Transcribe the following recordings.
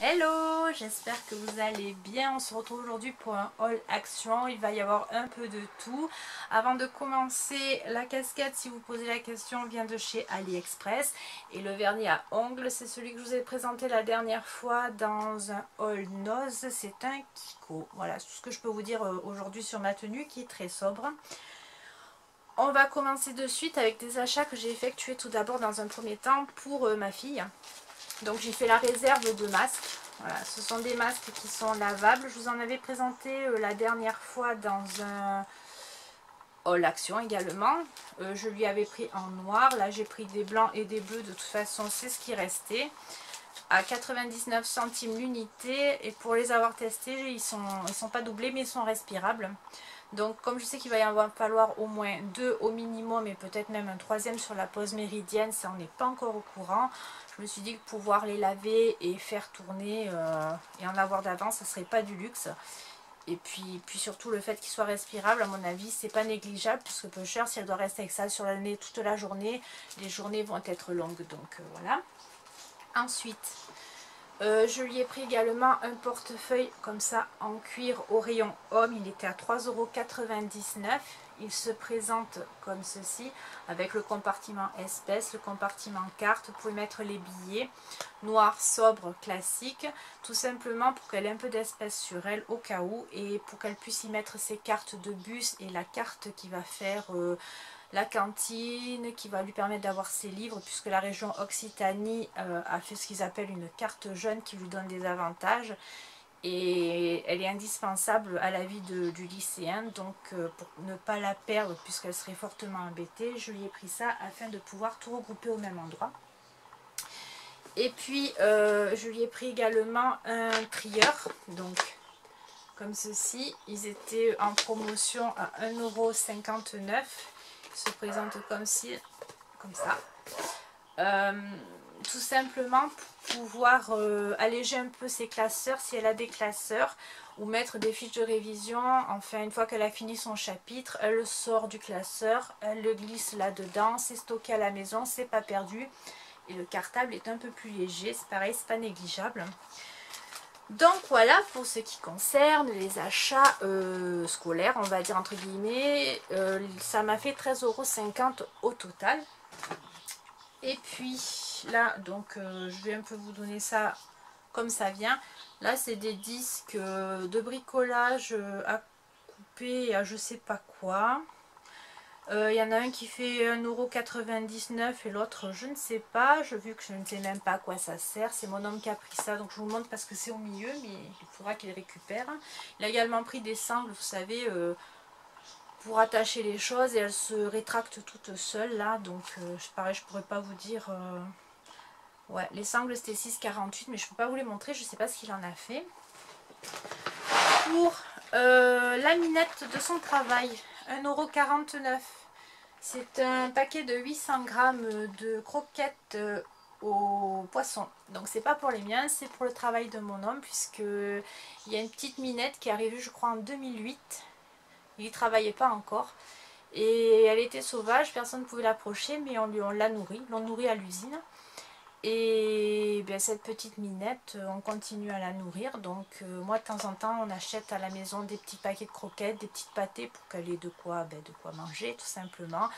Hello, j'espère que vous allez bien. On se retrouve aujourd'hui pour un haul action. Il va y avoir un peu de tout. Avant de commencer, la casquette, si vous posez la question, vient de chez AliExpress. Et le vernis à ongles, c'est celui que je vous ai présenté la dernière fois dans un haul nose. C'est un Kiko. Voilà, c'est tout ce que je peux vous dire aujourd'hui sur ma tenue qui est très sobre. On va commencer de suite avec des achats que j'ai effectués tout d'abord dans un premier temps pour ma fille. Donc j'ai fait la réserve de masques. Voilà, ce sont des masques qui sont lavables. Je vous en avais présenté la dernière fois dans un haul action également. Je lui avais pris en noir. Là j'ai pris des blancs et des bleus. De toute façon c'est ce qui restait. À 99 centimes l'unité. Et pour les avoir testés, ils sont pas doublés mais ils sont respirables. Donc comme je sais qu'il va y en falloir au moins 2 au minimum et peut-être même un troisième sur la pause méridienne, ça on n'est pas encore au courant. Je me suis dit que pouvoir les laver et faire tourner et en avoir d'avance, ça serait pas du luxe. Et puis surtout le fait qu'il soit respirable, à mon avis, c'est pas négligeable puisque peu cher, si elle doit rester avec ça sur le nez toute la journée, les journées vont être longues. Donc voilà. Ensuite, je lui ai pris également un portefeuille comme ça en cuir au rayon homme. Il était à 3,99 €. Il se présente comme ceci avec le compartiment espèces, le compartiment carte. Vous pouvez mettre les billets noir sobre classique, tout simplement pour qu'elle ait un peu d'espace sur elle au cas où et pour qu'elle puisse y mettre ses cartes de bus et la carte qui va faire la cantine, qui va lui permettre d'avoir ses livres puisque la région Occitanie a fait ce qu'ils appellent une carte jeune qui lui donne des avantages et elle est indispensable à la vie du lycéen. Donc pour ne pas la perdre puisqu'elle serait fortement embêtée, je lui ai pris ça afin de pouvoir tout regrouper au même endroit. Et puis je lui ai pris également un trieur, donc comme ceci. Ils étaient en promotion à 1,59 €. Se présente comme ça. Tout simplement pour pouvoir alléger un peu ses classeurs si elle a des classeurs ou mettre des fiches de révision. Enfin, une fois qu'elle a fini son chapitre, elle le sort du classeur, elle le glisse là-dedans, c'est stocké à la maison, c'est pas perdu. Et le cartable est un peu plus léger, c'est pareil, c'est pas négligeable. Donc voilà pour ce qui concerne les achats scolaires, on va dire entre guillemets, ça m'a fait 13,50 € au total. Et puis là, donc je vais un peu vous donner ça comme ça vient. Là c'est des disques de bricolage à couper et à je sais pas quoi. Il y en a un qui fait 1,99 € et l'autre je ne sais pas, vu que je ne sais même pas à quoi ça sert. C'est mon homme qui a pris ça, donc je vous montre parce que c'est au milieu, mais il faudra qu'il récupère. Il a également pris des sangles, vous savez, pour attacher les choses et elles se rétractent toutes seules là, donc pareil, je pourrais pas vous dire. Ouais, les sangles c'était 6,48 €, mais je peux pas vous les montrer, je sais pas ce qu'il en a fait. Pour la minette de son travail, 1,49 €. C'est un paquet de 800 grammes de croquettes au poisson. Donc c'est pas pour les miens, c'est pour le travail de mon homme, puisque il y a une petite minette qui est arrivée je crois en 2008. Il ne travaillait pas encore. Et elle était sauvage, personne ne pouvait l'approcher, mais on l'a nourrie. L'on nourrit à l'usine. Et bien, cette petite minette, on continue à la nourrir. Donc moi de temps en temps on achète à la maison des petits paquets de croquettes, des petites pâtées pour qu'elle ait de quoi manger tout simplement.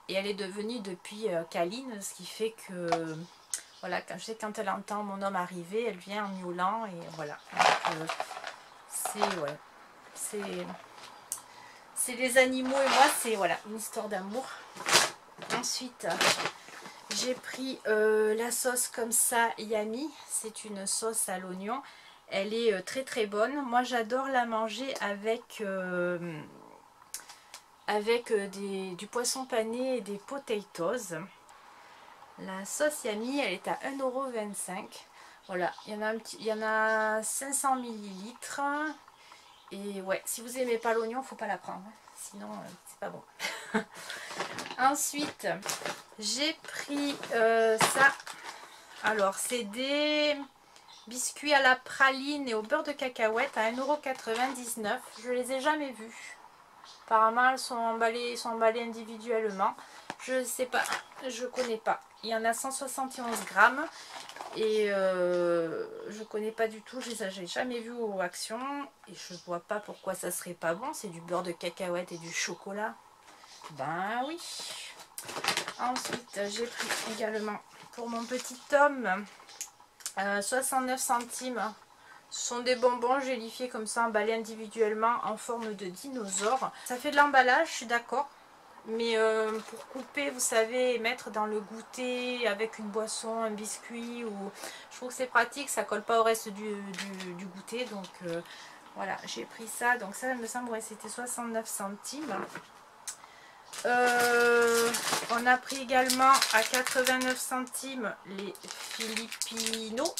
Et elle est devenue depuis câline, ce qui fait que voilà, je sais que quand elle entend mon homme arriver, elle vient en miaulant et voilà. C'est les animaux et moi, c'est voilà, une histoire d'amour. Ensuite, j'ai pris la sauce comme ça, Yami. C'est une sauce à l'oignon. Elle est très très bonne. Moi, j'adore la manger avec, du poisson pané et des potatoes. La sauce Yami, elle est à 1,25 €. Voilà, il y en a 500 ml. Et ouais, si vous aimez pas l'oignon, faut pas la prendre. Sinon, c'est pas bon. Ensuite, j'ai pris ça. Alors, c'est des biscuits à la praline et au beurre de cacahuète à 1,99 €. Je les ai jamais vus. Apparemment, ils sont emballés individuellement. Je sais pas, je connais pas. Il y en a 171 grammes. Et je connais pas du tout, j'ai jamais vu au Action. Et je vois pas pourquoi ça serait pas bon. C'est du beurre de cacahuète et du chocolat. Ben oui. Ensuite, j'ai pris également pour mon petit tome 69 centimes. Ce sont des bonbons gélifiés comme ça, emballés individuellement en forme de dinosaure. Ça fait de l'emballage, je suis d'accord. Mais pour couper, vous savez, et mettre dans le goûter avec une boisson, un biscuit, ou je trouve que c'est pratique, ça colle pas au reste du goûter. Donc voilà, j'ai pris ça. Donc ça, il me semble, ouais, c'était 69 centimes. On a pris également à 89 centimes les Filipinos.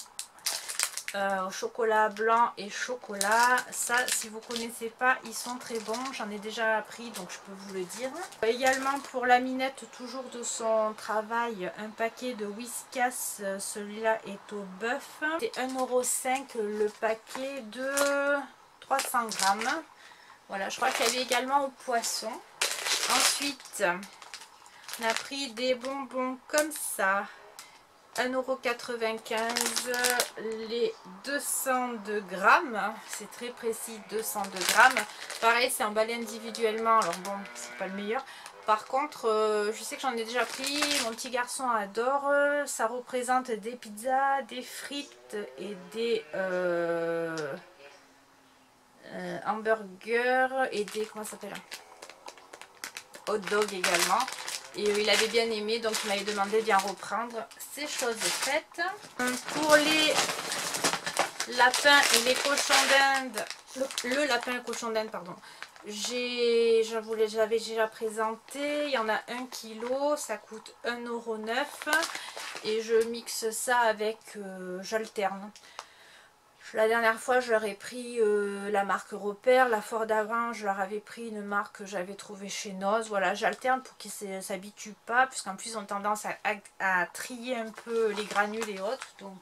Au chocolat blanc et chocolat. Ça, si vous connaissez pas, ils sont très bons. J'en ai déjà pris, donc je peux vous le dire. Également pour la Minette, toujours de son travail, un paquet de Whiskas. Celui-là est au bœuf. C'est 1,5 € le paquet de 300 grammes. Voilà, je crois qu'il y avait également au poisson. Ensuite, on a pris des bonbons comme ça. 1,95 € les 202 grammes, c'est très précis, 202 grammes. Pareil, c'est emballé individuellement, alors bon, c'est pas le meilleur. Par contre, je sais que j'en ai déjà pris, mon petit garçon adore. Ça représente des pizzas, des frites et des hamburgers et des, comment ça s'appelle, hot dog également. Et il avait bien aimé, donc il m'avait demandé d'y en reprendre. Ces choses faites. Pour les lapins et les cochons d'Inde, le lapin et cochon d'Inde, pardon, j'avais déjà présenté. Il y en a 1 kg, ça coûte 1,09 €. Et je mixe ça avec, j'alterne. La dernière fois, je leur ai pris la marque Repère. La fois d'avant, je leur avais pris une marque que j'avais trouvée chez Noz. Voilà, j'alterne pour qu'ils ne s'habituent pas, puisqu'en plus, ils ont tendance à trier un peu les granules et autres. Donc,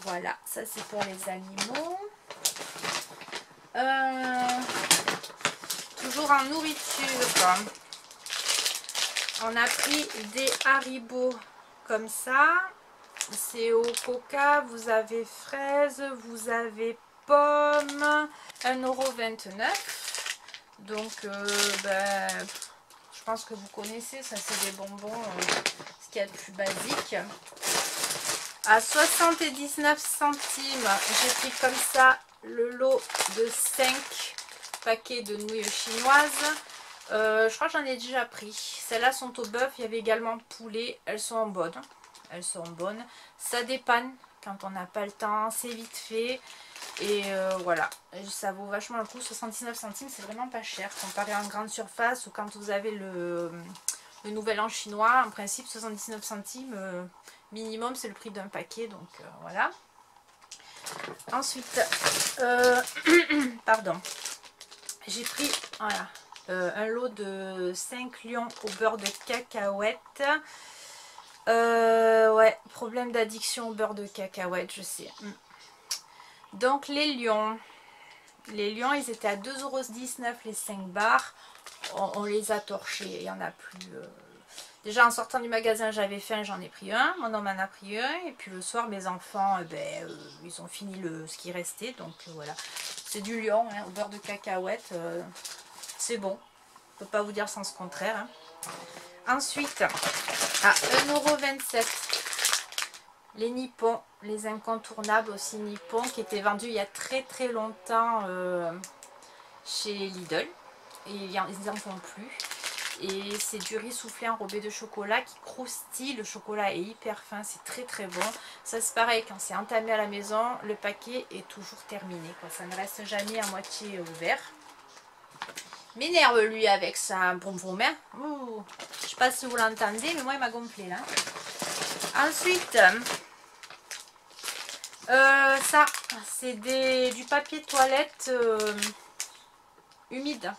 voilà, ça c'est pour les animaux. Toujours en nourriture, on a pris des Haribo comme ça. C'est au coca, vous avez fraise, vous avez pomme, 1,29 €. Donc, ben, je pense que vous connaissez, ça c'est des bonbons, ce qu'il y a de plus basique. À 79 centimes, j'ai pris comme ça le lot de 5 paquets de nouilles chinoises. Je crois que j'en ai déjà pris. Celles-là sont au bœuf, il y avait également poulet, elles sont bonnes. Elles sont bonnes. Ça dépanne quand on n'a pas le temps, c'est vite fait. Et voilà, ça vaut vachement le coup. 79 centimes, c'est vraiment pas cher comparé en grande surface ou quand vous avez le nouvel an chinois. En principe, 79 centimes minimum, c'est le prix d'un paquet. Donc voilà. Ensuite, pardon, j'ai pris voilà, un lot de 5 lions au beurre de cacahuète. Ouais, problème d'addiction au beurre de cacahuète, je sais. Donc les lions, ils étaient à 2,19 € les 5 barres. On les a torchés, il n'y en a plus. Déjà en sortant du magasin, j'avais faim, j'en ai pris un. Mon homme en a pris un. Et puis le soir, mes enfants, ils ont fini ce qui restait. Donc voilà, c'est du lion hein, au beurre de cacahuète. C'est bon, on ne peut pas vous dire sans ce contraire. Hein. Ensuite, à 1,27 €, les nippons, les incontournables aussi nippons, qui étaient vendus il y a très longtemps chez Lidl. Et ils n'en font plus. Et c'est du riz soufflé enrobé de chocolat qui croustille. Le chocolat est hyper fin, c'est très bon. Ça c'est pareil, quand c'est entamé à la maison, le paquet est toujours terminé, quoi. Ça ne reste jamais à moitié ouvert. M'énerve lui avec sa vroom vroom. Hein. Je sais pas si vous l'entendez, mais moi il m'a gonflé là. Ensuite, ça c'est du papier toilette humide.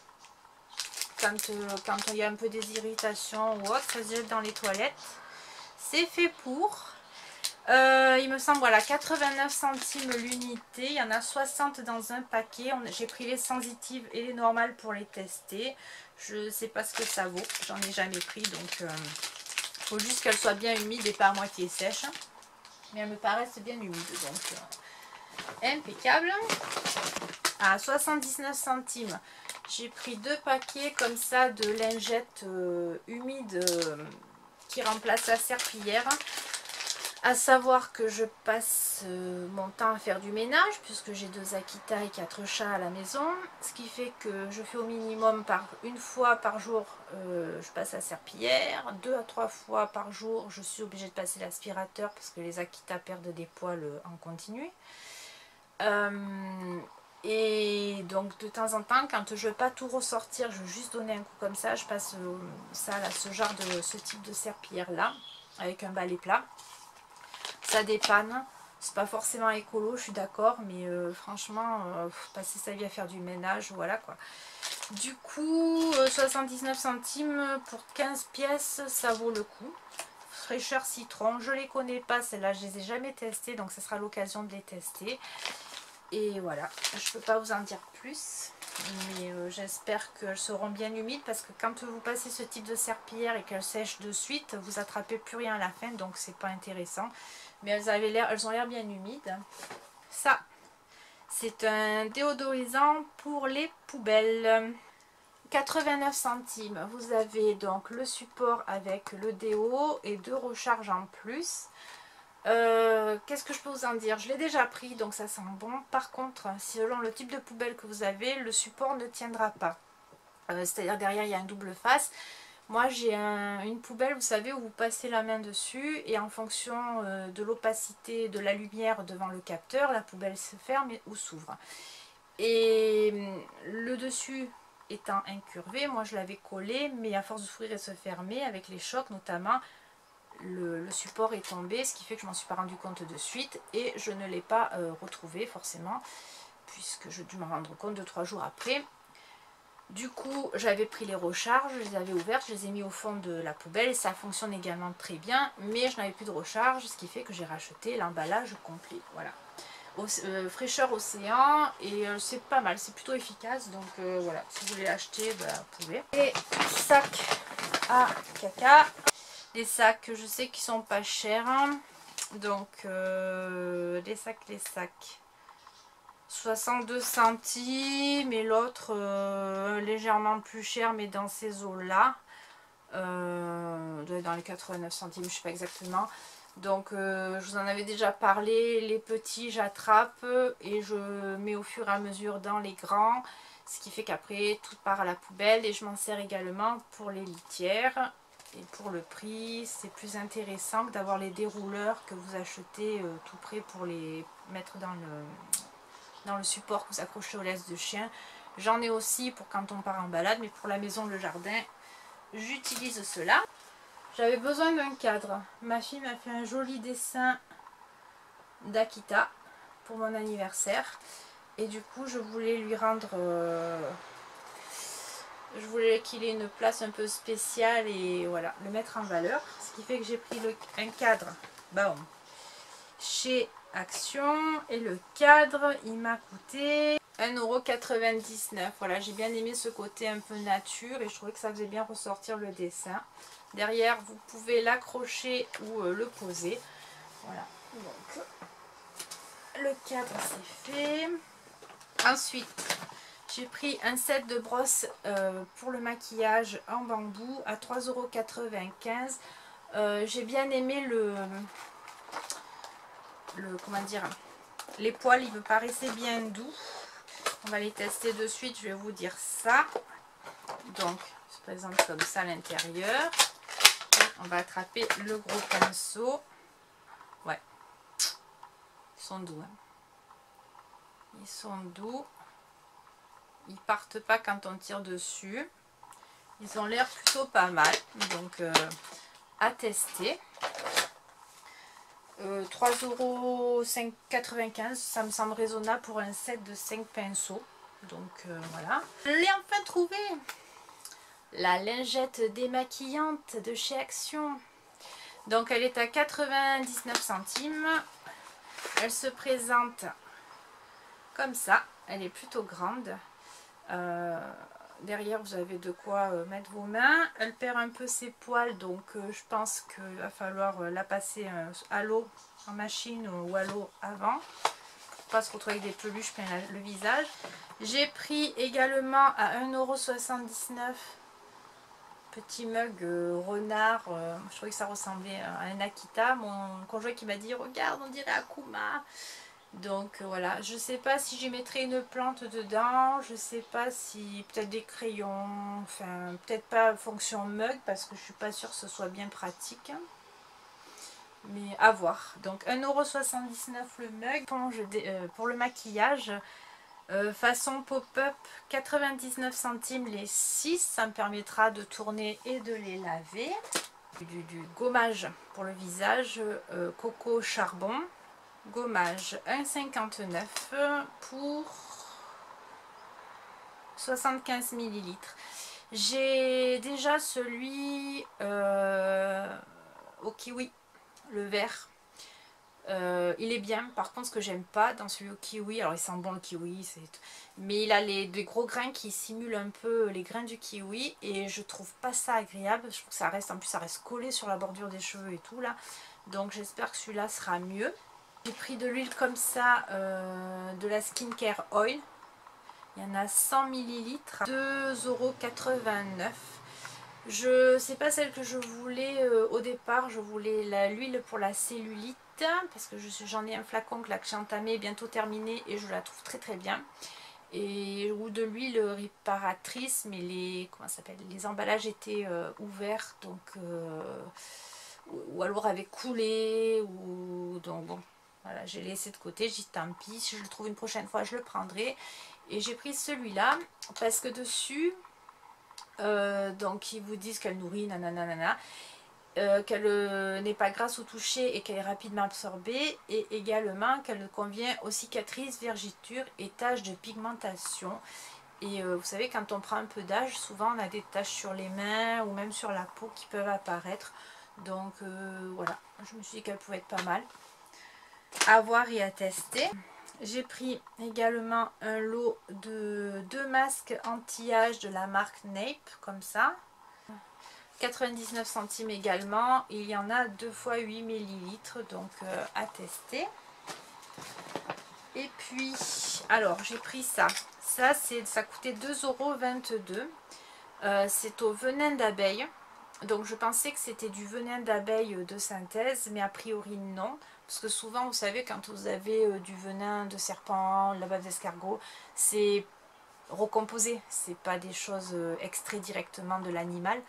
Quand il y a un peu des irritations ou autre, ça se jette dans les toilettes. C'est fait pour. Il me semble, voilà, 89 centimes l'unité. Il y en a 60 dans un paquet. J'ai pris les sensitives et les normales pour les tester. Je ne sais pas ce que ça vaut. J'en ai jamais pris, donc il faut juste qu'elles soient bien humides et pas à moitié sèches. Mais elles me paraissent bien humides, donc impeccable. À 79 centimes, j'ai pris 2 paquets comme ça de lingettes humides qui remplacent la serpillière. À savoir que je passe mon temps à faire du ménage puisque j'ai 2 Akita et 4 chats à la maison. Ce qui fait que je fais au minimum une fois par jour, je passe la serpillière. 2 à 3 fois par jour, je suis obligée de passer l'aspirateur parce que les Akita perdent des poils en continu. Et donc de temps en temps, quand je ne veux pas tout ressortir, je veux juste donner un coup comme ça, je passe ça là, ce type de serpillière là, avec un balai plat. Ça dépanne, c'est pas forcément écolo, je suis d'accord, mais franchement, passer sa vie à faire du ménage, voilà quoi. Du coup, 79 centimes pour 15 pièces, ça vaut le coup. Fraîcheur citron, je les connais pas, celles-là, je les ai jamais testées, donc ça sera l'occasion de les tester. Et voilà, je peux pas vous en dire plus, mais j'espère qu'elles seront bien humides parce que quand vous passez ce type de serpillière et qu'elles sèchent de suite, vous attrapez plus rien à la fin, donc c'est pas intéressant. Mais elles ont l'air bien humides. Ça, c'est un déodorisant pour les poubelles. 89 centimes. Vous avez donc le support avec le déo et 2 recharges en plus. Qu'est-ce que je peux vous en dire? Je l'ai déjà pris, donc ça sent bon. Par contre, selon le type de poubelle que vous avez, le support ne tiendra pas. C'est-à-dire derrière, il y a un double face. Moi, j'ai une poubelle, vous savez, où vous passez la main dessus et en fonction de l'opacité de la lumière devant le capteur, la poubelle se ferme ou s'ouvre. Et le dessus étant incurvé, moi je l'avais collé, mais à force d'ouvrir et de se fermer, avec les chocs notamment, le support est tombé, ce qui fait que je m'en suis pas rendu compte de suite et je ne l'ai pas retrouvé forcément, puisque j'ai dû m'en rendre compte 2-3 jours après. Du coup, j'avais pris les recharges, je les avais ouvertes, je les ai mis au fond de la poubelle et ça fonctionne également très bien, mais je n'avais plus de recharge, ce qui fait que j'ai racheté l'emballage complet. Voilà. Fraîcheur océan, et c'est pas mal, c'est plutôt efficace, donc voilà, si vous voulez l'acheter, bah, vous pouvez. Et sacs à caca, des sacs que je sais qui sont pas chers, donc les sacs. 62 centimes et l'autre légèrement plus cher mais dans ces eaux là dans les 89 centimes, je sais pas exactement. Donc je vous en avais déjà parlé, les petits j'attrape et je mets au fur et à mesure dans les grands, ce qui fait qu'après tout part à la poubelle. Et je m'en sers également pour les litières. Et pour le prix, c'est plus intéressant que d'avoir les dérouleurs que vous achetez tout prêt pour les mettre dans le support que vous accrochez aux laisses de chien. J'en ai aussi pour quand on part en balade, mais pour la maison, le jardin, j'utilise cela. J'avais besoin d'un cadre. Ma fille m'a fait un joli dessin d'Akita pour mon anniversaire. Et du coup, je voulais lui rendre... je voulais qu'il ait une place un peu spéciale et voilà, le mettre en valeur. Ce qui fait que j'ai pris un cadre chez Action, et le cadre il m'a coûté 1,99 €. Voilà, j'ai bien aimé ce côté un peu nature et je trouvais que ça faisait bien ressortir le dessin. Derrière vous pouvez l'accrocher ou le poser. Voilà, donc le cadre c'est fait. Ensuite j'ai pris un set de brosses pour le maquillage en bambou à 3,95 €. J'ai bien aimé comment dire, les poils, ils me paraissaient bien doux. On va les tester de suite, je vais vous dire ça. Donc, se présente comme ça à l'intérieur. On va attraper le gros pinceau. Ouais, ils sont doux. Hein. Ils sont doux. Ils partent pas quand on tire dessus. Ils ont l'air plutôt pas mal. Donc, à tester. 3,95 €, ça me semble raisonnable pour un set de 5 pinceaux. Donc voilà. Je l'ai enfin trouvé, la lingette démaquillante de chez Action. Donc elle est à 99 centimes. Elle se présente comme ça. Elle est plutôt grande. Derrière vous avez de quoi mettre vos mains. Elle perd un peu ses poils, donc je pense qu'il va falloir la passer à l'eau en machine ou à l'eau avant, pour pas se retrouver avec des peluches plein le visage. J'ai pris également à 1,79 €, petit mug renard. Je trouvais que ça ressemblait à un Akita. Mon conjoint qui m'a dit regarde, on dirait Akuma. Donc voilà, je sais pas si j'y mettrai une plante dedans, je sais pas si peut-être des crayons, enfin peut-être pas fonction mug parce que je suis pas sûre que ce soit bien pratique, mais à voir. Donc 1,79 € le mug. Pour le maquillage, façon pop-up, 99 centimes les 6, ça me permettra de tourner et de les laver. Du gommage pour le visage, coco charbon. Gommage 1,59 € pour 75 ml. J'ai déjà celui au kiwi, le vert. Il est bien. Par contre, ce que j'aime pas dans celui au kiwi, alors il sent bon le kiwi, mais il a des gros grains qui simulent un peu les grains du kiwi et je trouve pas ça agréable. Je trouve que ça reste, en plus ça reste collé sur la bordure des cheveux et tout là. Donc j'espère que celui-là sera mieux. J'ai pris de l'huile comme ça, de la Skincare Oil. Il y en a 100 ml, 2,89 €. Je sais pas celle que je voulais au départ. Je voulais l'huile pour la cellulite parce que j'en ai un flacon que j'ai entamé, bientôt terminé, et je la trouve très très bien. Ou de l'huile réparatrice, mais les emballages étaient ouverts, donc ou alors avaient coulé, donc bon. Voilà, j'ai laissé de côté, j'ai dit tant pis, si je le trouve une prochaine fois, je le prendrai. Et j'ai pris celui-là parce que dessus, donc ils vous disent qu'elle nourrit, nanana, qu'elle n'est pas grasse au toucher et qu'elle est rapidement absorbée, et également qu'elle convient aux cicatrices, vergetures et taches de pigmentation. Et vous savez, quand on prend un peu d'âge, souvent on a des taches sur les mains ou même sur la peau qui peuvent apparaître. Donc voilà, je me suis dit qu'elle pouvait être pas mal à voir et à tester. J'ai pris également un lot de 2 masques anti-âge de la marque Nape, comme ça. 99 centimes également. Il y en a 2 fois 8 ml, donc à tester. Et puis, alors j'ai pris ça. Ça coûtait 2,22 €. C'est au venin d'abeille. Donc je pensais que c'était du venin d'abeille de synthèse, mais a priori non. Parce que souvent, vous savez, quand vous avez du venin de serpent, la bave d'escargot, c'est recomposé. C'est pas des choses extraites directement de l'animal.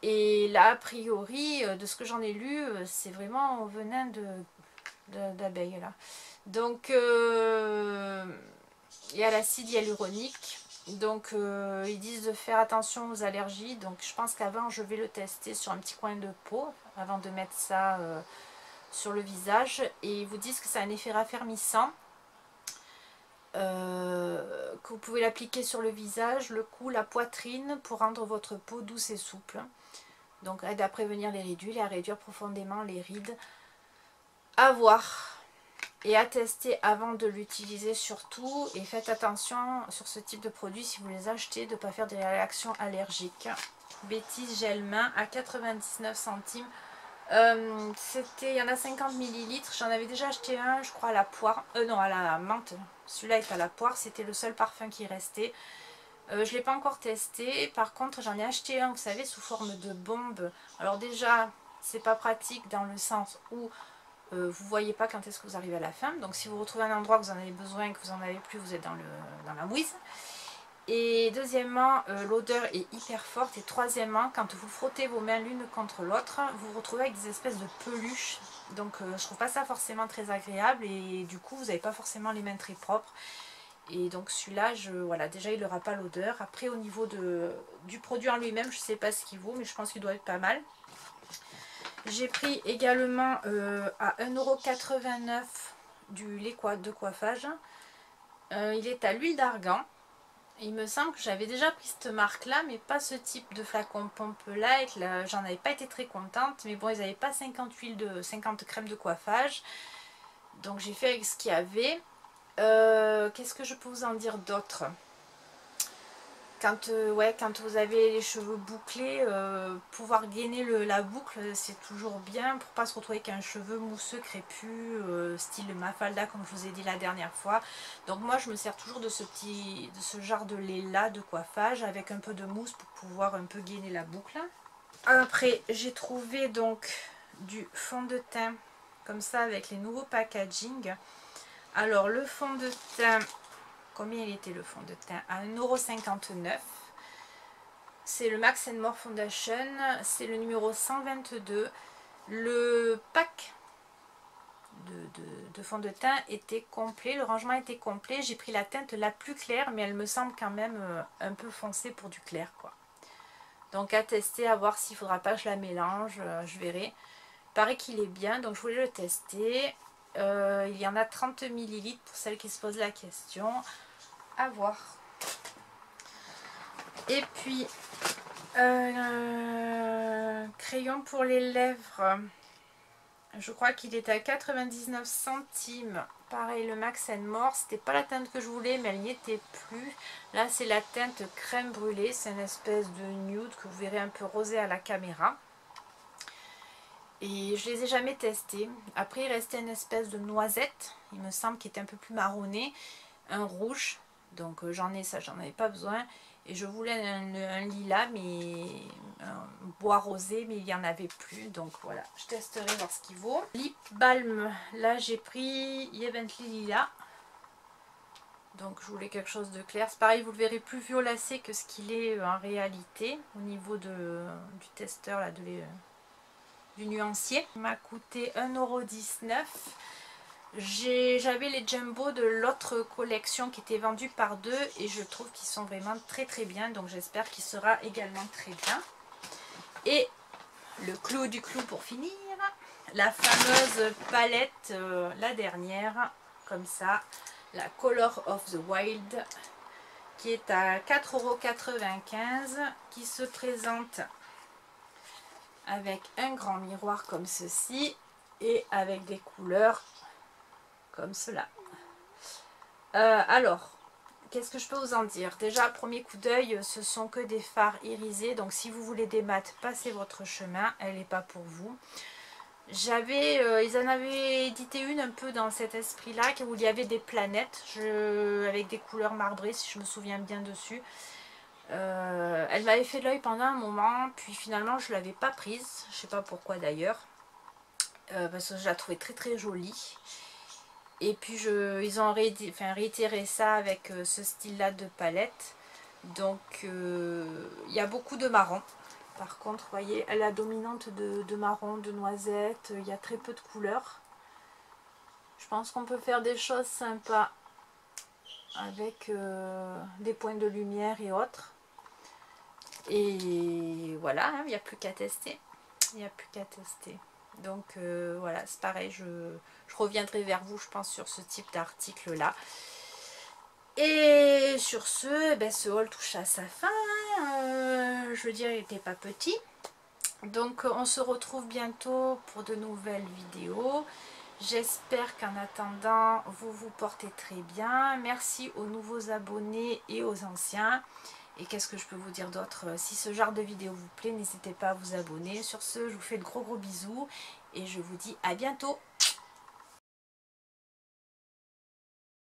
Et là, a priori, de ce que j'en ai lu, c'est vraiment au venin d'abeille là. Donc, il y a l'acide hyaluronique. Donc ils disent de faire attention aux allergies. Donc je pense qu'avant je vais le tester sur un petit coin de peau avant de mettre ça sur le visage. Et ils vous disent que ça a un effet raffermissant, que vous pouvez l'appliquer sur le visage, le cou, la poitrine, pour rendre votre peau douce et souple. Donc aide à prévenir les ridules et à réduire profondément les rides. À voir et à tester avant de l'utiliser surtout. Et faites attention sur ce type de produit, si vous les achetez, de ne pas faire des réactions allergiques. Bêtise gel main à 99 centimes. Il y en a 50 ml. J'en avais déjà acheté un, je crois, à la poire. Non, à la menthe. Celui-là est à la poire. C'était le seul parfum qui restait. Je ne l'ai pas encore testé. Par contre, j'en ai acheté un, vous savez, sous forme de bombe. Alors déjà, c'est pas pratique dans le sens où vous voyez pas quand est-ce que vous arrivez à la fin. Donc si vous retrouvez un endroit que vous en avez besoin et que vous en avez plus, vous êtes dans la mouise. Et deuxièmement, l'odeur est hyper forte. Et troisièmement, quand vous frottez vos mains l'une contre l'autre, vous vous retrouvez avec des espèces de peluches. Donc je trouve pas ça forcément très agréable, et du coup vous n'avez pas forcément les mains très propres. Et donc celui-là, voilà, déjà il n'aura pas l'odeur. Après, au niveau du produit en lui-même, je sais pas ce qu'il vaut, mais je pense qu'il doit être pas mal. J'ai pris également à 1,89 € du lait de coiffage. Il est à l'huile d'argan. Il me semble que j'avais déjà pris cette marque là, mais pas ce type de flacon pompe là, et que j'en avais pas été très contente. Mais bon, ils n'avaient pas 50 crèmes de coiffage, donc j'ai fait avec ce qu'il y avait. Qu'est-ce que je peux vous en dire d'autre? Quand vous avez les cheveux bouclés, pouvoir gainer la boucle, c'est toujours bien pour pas se retrouver avec un cheveu mousseux, crépus, style Mafalda comme je vous ai dit la dernière fois. Donc moi je me sers toujours de ce genre de lait là de coiffage avec un peu de mousse pour pouvoir un peu gainer la boucle. Après j'ai trouvé donc du fond de teint comme ça avec les nouveaux packaging. Alors le fond de teint, combien il était le fond de teint? À 1,59 €. C'est le Max More Foundation, c'est le numéro 122. Le pack de fond de teint était complet, le rangement était complet. J'ai pris la teinte la plus claire, mais elle me semble quand même un peu foncée pour du clair, quoi. Donc à tester, à voir s'il ne faudra pas que je la mélange, je verrai. Il paraît qu'il est bien, donc je voulais le tester. Il y en a 30 ml pour celles qui se posent la question. À voir. Et puis, crayon pour les lèvres. Je crois qu'il est à 99 centimes. Pareil, le Max More. C'était pas la teinte que je voulais, mais elle n'y était plus. Là, c'est la teinte crème brûlée. C'est une espèce de nude que vous verrez un peu rosé à la caméra. Et je les ai jamais testés. Après, il restait une espèce de noisette. Il me semble qu'il était un peu plus marronné. Un rouge. Donc, j'en ai ça, j'en avais pas besoin. Et je voulais un lilas, mais un bois rosé, mais il n'y en avait plus. Donc voilà, je testerai voir ce qu'il vaut. Lip balm, là j'ai pris Yevently Lilas. Donc je voulais quelque chose de clair. C'est pareil, vous le verrez plus violacé que ce qu'il est en réalité. Au niveau du testeur, là, du nuancier. Il m'a coûté 1,19 €. J'avais les jumbo de l'autre collection qui était vendue par deux et je trouve qu'ils sont vraiment très très bien, donc j'espère qu'il sera également très bien. Et le clou du clou pour finir, la fameuse palette, la dernière, comme ça, la Color of the Wild, qui est à 4,95 €, qui se présente avec un grand miroir comme ceci et avec des couleurs comme cela. Alors, qu'est-ce que je peux vous en dire? Déjà, premier coup d'œil, ce sont que des fards irisés. Donc, si vous voulez des mats, passez votre chemin. Elle n'est pas pour vous. Ils en avaient édité une un peu dans cet esprit-là, où il y avait des planètes avec des couleurs marbrées, si je me souviens bien dessus. Elle m'avait fait l'œil pendant un moment, puis finalement, je ne l'avais pas prise. Je ne sais pas pourquoi d'ailleurs. Parce que je la trouvais très très jolie. Et puis ils ont réitéré ça avec ce style là de palette. Donc il y a beaucoup de marron. Par contre, vous voyez, elle est la dominante de marron, de noisette. Il y a très peu de couleurs. Je pense qu'on peut faire des choses sympas avec des points de lumière et autres. Et voilà, hein, il n'y a plus qu'à tester. Il n'y a plus qu'à tester. Donc voilà, c'est pareil, je reviendrai vers vous, je pense, sur ce type d'article là. Et sur ce, ben, ce haul touche à sa fin. Je veux dire, il n'était pas petit. Donc on se retrouve bientôt pour de nouvelles vidéos. J'espère qu'en attendant, vous vous portez très bien. Merci aux nouveaux abonnés et aux anciens. Et qu'est-ce que je peux vous dire d'autre? Si ce genre de vidéo vous plaît, n'hésitez pas à vous abonner. Sur ce, je vous fais de gros bisous et je vous dis à bientôt.